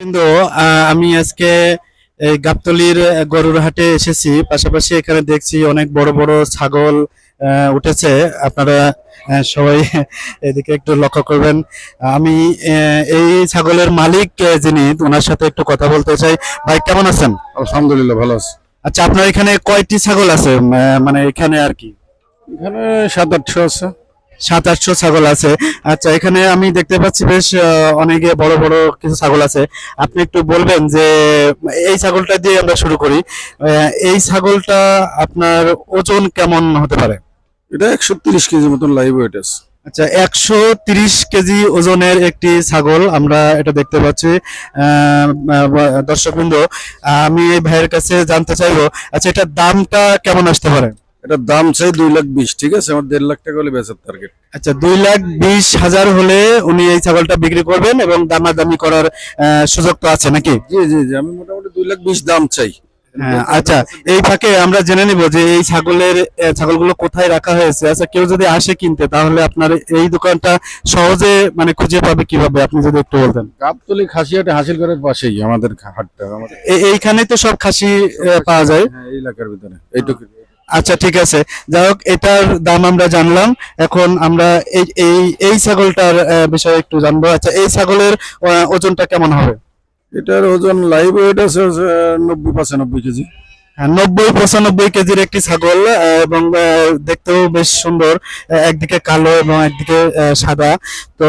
কিন্তু আমি আজকে এই গাবতলীর গরুর হাটে এসেছি। পাশাপাশি এখানে দেখছি অনেক বড় বড় ছাগল উঠেছে। আপনারা সবাই এদিকে একটু লক্ষ্য করবেন। আমি এই ছাগলের মালিক যিনি, ওনার সাথে একটু কথা বলতে চাই। ভাই, কেমন আছেন? আলহামদুলিল্লাহ ভালো আছে। আচ্ছা, আপনার এখানে কয়টি ছাগল আছে? মানে এখানে আর কি এখানে 700-800 আছে। 700-800 ছাগল আছে। আচ্ছা, এখানে আমি দেখতে পাচ্ছি বেশ অনেকে বড় বড় কিছু ছাগল আছে। আপনি একটু বলবেন যে এই ছাগলটা দিয়ে আমরা শুরু করি। এই ছাগলটা আপনার ওজন কেমন হতে পারে? এটা 130 কেজি মতন লাইভ ওয়েট আছে। আচ্ছা, 130 কেজি ওজনের একটি ছাগল আমরা এটা দেখতে পাচ্ছি। দর্শকবৃন্দ, আমি এই ভাইয়ের কাছে জানতে চাইবো, আচ্ছা এটার দামটা কেমন আসতে পারে? এটার দাম চাই 2,20,000, ঠিক আছে? আমার 1.5 লাখ টাকা হলে বেচার টার্গেট। আচ্ছা, 2,20,000 হলে উনি এই ছাগলটা বিক্রি করবেন এবং দামাদামি করার সুযোগ তো আছে নাকি? জি জি জি, আমি মোটামুটি 2,20,000 দাম চাই। হ্যাঁ, আচ্ছা, এই ফাঁকে আমরা জেনে নিব যে এই ছাগলগুলো কোথায় রাখা হয়েছে। আচ্ছা, কেউ যদি আসে কিনতে, তাহলে আপনার এই দোকানটা সহজে মানে খুঁজে পাবে কিভাবে, আপনি যদি একটু বলতেন। গাবতলী খাসিয়াটে হাসিলগড়ের পাশেই আমাদের হাটটা। আমাদের এইখানে তো সব খাসি পাওয়া যায়। হ্যাঁ, এই এলাকার ভিতরে এইটুকু। আচ্ছা, ঠিক আছে। যাই হোক, এটার দাম আমরা জানলাম। এখন আমরা এই এই এই ছাগলটার বিষয়ে একটু জানবো। আচ্ছা, এই ছাগলের ওজনটা কেমন হবে? এটার ওজন লাইভ ওয়েট আছে 90-95 কেজি। হ্যাঁ, 90-95 কেজির একটি ছাগল, এবং দেখতেও বেশ সুন্দর। একদিকে কালো এবং একদিকে সাদা। তো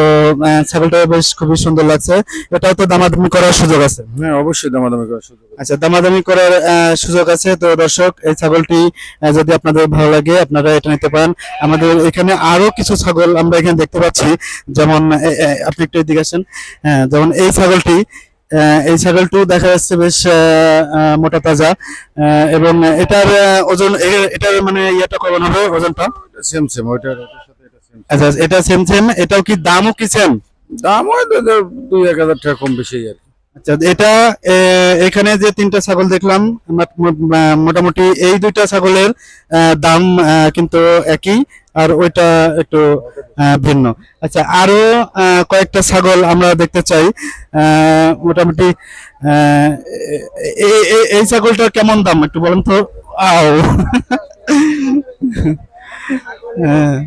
ছাগলটা বেশ খুবই সুন্দর লাগছে। এটাও তো দামাদামি করার সুযোগ আছে। হ্যাঁ, অবশ্যই দামাদামি করার সুযোগ আছে। আচ্ছা, দামাদামি করার সুযোগ আছে। তো দর্শক, এই ছাগলটি যদি আপনাদের ভালো লাগে, আপনারা এটা নিতে পারেন। আমাদের এখানে আরো কিছু ছাগল আমরা এখানে দেখতে পাচ্ছি। যেমন আপনি একটু এদিকে আসেন। হ্যাঁ, যেমন এই ছাগলটিও দেখা যাচ্ছে বেশ মোটা তাজা। এবং এটার ওজন, এটার মানে ইয়েটা কেমন হবে ওজনটা? সেম সেম ওইটার সাথে এটা সেম। আচ্ছা, এটা সেম সেম। এটাও কি দামও কি সেম? দাম হয় 2-1 হাজার টাকা কম বেশি আর কি। আচ্ছা, এটা এখানে যে তিনটা ছাগল দেখলাম, মোটামুটি এই দুইটা ছাগলের দাম কিন্তু একই, আর ওইটা একটু ভিন্ন। আচ্ছা, আরো কয়েকটা ছাগল আমরা দেখতে চাই। মোটামুটি আহ, এই ছাগলটার কেমন দাম একটু বলেন তো। আও হ্যাঁ।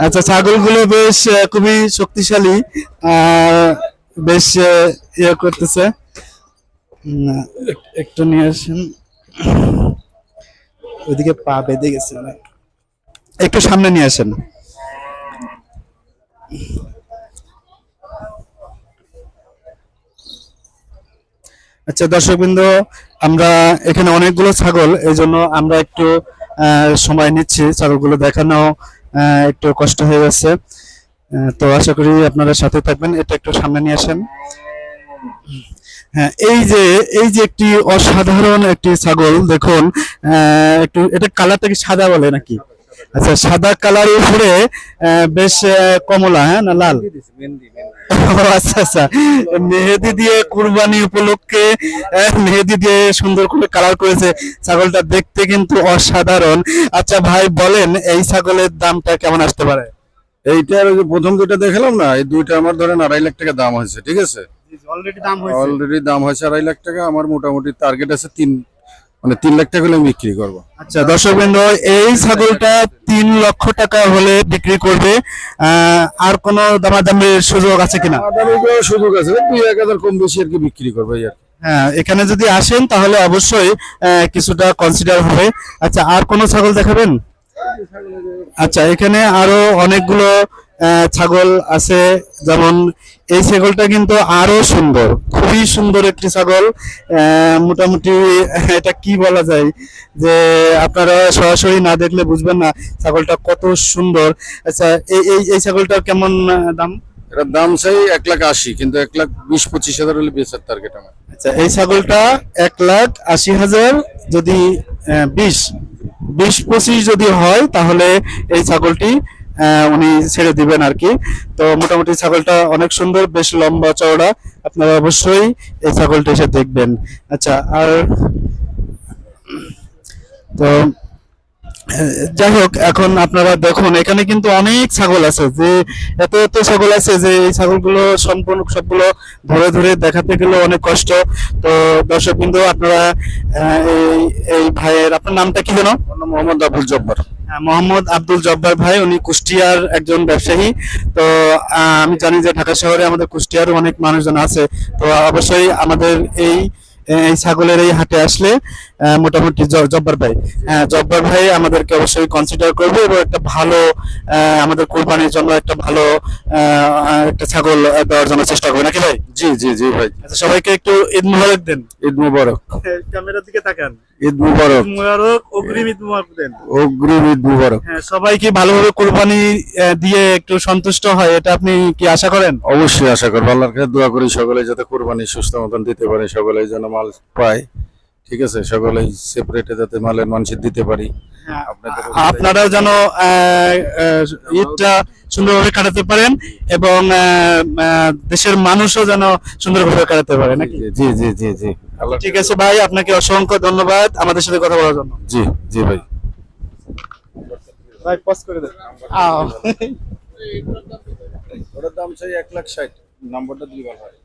আচ্ছা, ছাগলগুলো বেশ খুবই শক্তিশালী। বেশ ইয়ে করতেছে। একটু নিয়ে আসেন। ওইদিকে পা বেঁধে গেছে না, একটু সামনে নিয়ে আসেন। আচ্ছা দর্শকবৃন্দ, আমরা এখানে অনেকগুলো ছাগল, এই জন্য আমরা একটু সময় নিচ্ছি। ছাগলগুলো দেখানো একটু কষ্ট হয়ে যাচ্ছে। তো আশা করি আপনারা সাথে থাকবেন। এটা একটু সামনে নিয়ে আসেন। হ্যাঁ, এই যে একটি অসাধারণ একটি ছাগল দেখুন। একটু এটা কালারটা কি সাদা বলে নাকি? আচ্ছা, সাদা কালারের উপরে বেশ কমলা, হ্যাঁ না লাল? ও আচ্ছা আচ্ছা, মেহেদি দিয়ে কুরবানি উপলক্ষে মেহেদি দিয়ে সুন্দর করে কালার করেছে। ছাগলটা দেখতে কিন্তু অসাধারণ। আচ্ছা ভাই, বলেন এই ছাগলের দামটা কেমন আসতে পারে? এইটার ওই যে প্রথম দুইটা দেখালাম না, এই দুইটা আমার ধরেন 2.5 লাখ টাকা দাম হয়েছে, ঠিক আছে? অলরেডি দাম হয়েছে 2.5 লাখ টাকা। আমার মোটামুটি টার্গেট আছে 3 লাখ টাকা হলে আমি বিক্রি করবো। আচ্ছা দর্শকবৃন্দ, এই ছাগলটা 3 লক্ষ টাকা হলে বিক্রি করবে। আর কোনো দামাদামির সুযোগ আছে কিনা? দামি করার সুযোগ আছে, 2-1 হাজার কম বেশি আর কি বিক্রি করবো এই আর কি। হ্যাঁ, এখানে যদি আসেন তাহলে অবশ্যই কিছুটা কনসিডার হবে। আচ্ছা, আর কোনো ছাগল দেখাবেন? আচ্ছা, এখানে আরো অনেকগুলো ছাগল আছে। যেমন এই ছাগলটা কিন্তু আরো সুন্দর, খুবই সুন্দর একটি ছাগল। মোটামুটি এটা কি বলা যায় যে আপনারা সরাসরি না দেখলে বুঝবেন না ছাগলটা কত সুন্দর। আচ্ছা, এই ছাগলটার কেমন দাম? এটার দাম চাই 1,80,000, কিন্তু 1,20-25 হাজার হলে বেচার টার্গেট আমার। আচ্ছা, এই ছাগলটা 1,80,000, যদি 20-25 যদি হয়, তাহলে এই ছাগলটি উনি ছেড়ে দিবেন আর কি। তো মোটামুটি ছাগলটা অনেক সুন্দর, বেশ লম্বা চওড়া। আপনারা অবশ্যই এই ছাগলটা এসে দেখবেন। আচ্ছা, আর তো যাই হোক, এখন আপনারা দেখুন এখানে কিন্তু অনেক ছাগল আছে, যে এত এত ছাগল আছে যে এই ছাগলগুলো সম্পূর্ণ সবগুলো ধরে ধরে দেখাতে গেলে অনেক কষ্ট। তো দর্শক বিন্দু, আপনারা এই এই ভাইয়ের, আপনার নামটা কি যেন? আমার নাম মোহাম্মদ আবুল জব্বার। মোহাম্মদ আব্দুল জব্বার ভাই, উনি কুষ্টিয়ার একজন ব্যবসায়ী। তো আমি জানি যে ঢাকা শহরে আমাদের কুষ্টিয়ারও অনেক মানুষজন আছে। তো অবশ্যই আমাদের এই এই ছাগলের এই হাটে আসলে মোটামুটি জব্বার ভাই, জব্বার ভাই আমাদেরকে অবশ্যই কনসিডার করবে এবং একটা ভালো আমাদের কোরবানির জন্য একটা ভালো একটা ছাগল দেওয়ার জন্য চেষ্টা করবে, নাকি ভাই? জি জি জি ভাই। আচ্ছা, সবাইকে একটু ঈদ মুবারক দেন। ঈদ মুবারক। ক্যামেরার দিকে তাকান। ঈদ মুবারক। ঈদ মুবারক, অগ্রিম ঈদ মুবারক দেন। অগ্রিম ঈদ মুবারক। হ্যাঁ, সবাই কি ভালোভাবে কোরবানি দিয়ে একটু সন্তুষ্ট হয়, এটা আপনি কি আশা করেন? অবশ্যই আশা করবো, আল্লাহর কাছে দোয়া করি সকলে যাতে কোরবানি সুস্থ মতন দিতে পারে, সকলে যেন মাল পায়। ঠিক আছে, সকলেই সেপারেটে যাতে মালের মানসিক দিতে পারি। আপনারাও যেন ঈদটা সুন্দরভাবে কাটাতে পারেন এবং দেশের মানুষও যেন সুন্দরভাবে কাটাতে পারে, নাকি? জি জি জি জি। আল্লাহ। ঠিক আছে ভাই, আপনাকে অসংখ্য ধন্যবাদ আমাদের সাথে কথা বলার জন্য। জি জি ভাই। ভাই পজ করে দেন। ওটার দাম চাই 1,60,000, নাম্বারটা দিলে ভালো হয়।